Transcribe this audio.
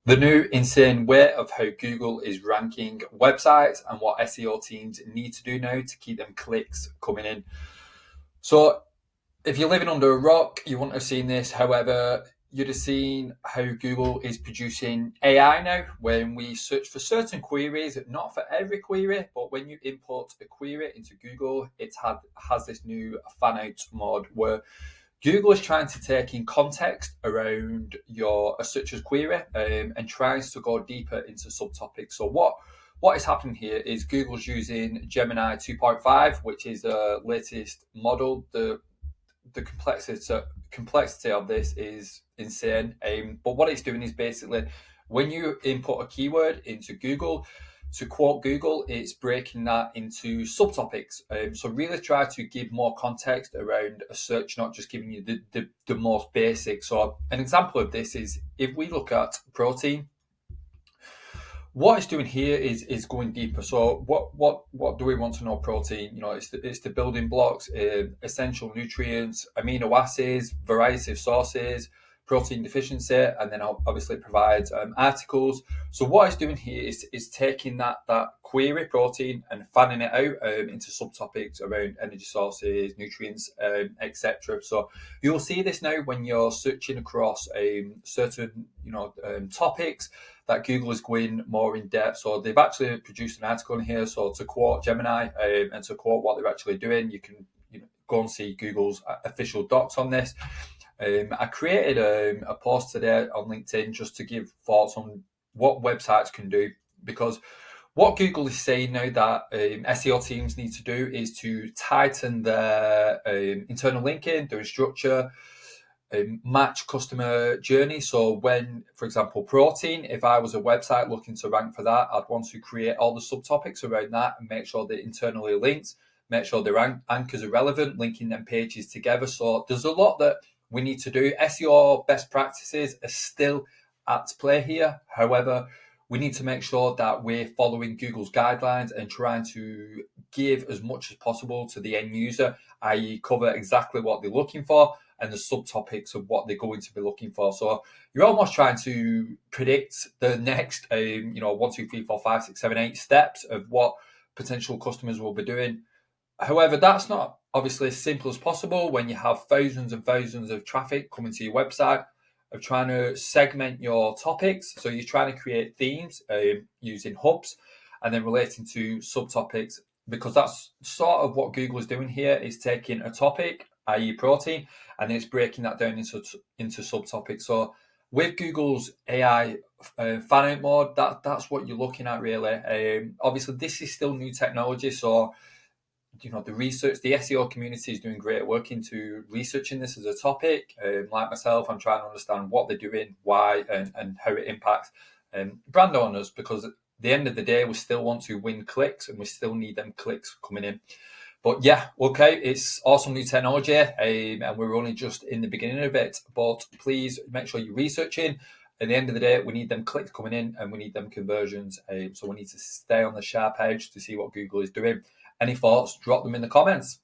The new insane way of how Google is ranking websites and what SEO teams need to do now to keep them clicks coming in. So if you're living under a rock, you wouldn't have seen this. However, you'd have seen how Google is producing AI now. When we search for certain queries, not for every query, but when you import a query into Google, it has this new fan out mode where Google is trying to take in context around your such as query and tries to go deeper into subtopics. So what is happening here is Google's using Gemini 2.5, which is the latest model. The complexity of this is insane. But what it's doing is basically when you input a keyword into Google, to quote Google, it's breaking that into subtopics. So really try to give more context around a search, not just giving you the most basic. So an example of this is if we look at protein, what it's doing here is going deeper. So what do we want to know? Protein, it's the building blocks, essential nutrients, amino acids, variety of sources, protein deficiency, and then obviously it provides articles. So what it's doing here is taking that query protein and fanning it out into subtopics around energy sources, nutrients, etc. So you'll see this now when you're searching across certain topics that Google is going more in depth. So they've actually produced an article in here. So to quote Gemini and to quote what they're actually doing, you can go and see Google's official docs on this. I created a post today on LinkedIn just to give thoughts on what websites can do, because what Google is saying now that SEO teams need to do is to tighten their internal linking, their structure, match customer journey. So when, for example, protein, if I was a website looking to rank for that, I'd want to create all the subtopics around that and make sure they're internally linked, make sure their anchors are relevant, linking them pages together. So there's a lot that we need to do. SEO best practices are still at play here. However, we need to make sure that we're following Google's guidelines and trying to give as much as possible to the end user, i.e. cover exactly what they're looking for and the subtopics of what they're going to be looking for. So you're almost trying to predict the next 1, 2, 3, 4, 5, 6, 7, 8 steps of what potential customers will be doing. However, that's not obviously as simple as possible when you have thousands and thousands of traffic coming to your website, of trying to segment your topics. So you're trying to create themes using hubs and then relating to subtopics, because that's sort of what Google is doing here, is taking a topic, i.e. protein, and it's breaking that down into subtopics. So with Google's AI fan out mode, that's what you're looking at really. Obviously, this is still new technology, so the research, the SEO community is doing great work into researching this as a topic. Like myself, I'm trying to understand what they're doing, why, and how it impacts brand owners, because at the end of the day, we still want to win clicks and we still need them clicks coming in. But yeah, okay, it's awesome new technology, and we're only just in the beginning of it. But please make sure you're researching. At the end of the day, we need them clicks coming in and we need them conversions. So we need to stay on the sharp edge to see what Google is doing. Any thoughts, drop them in the comments.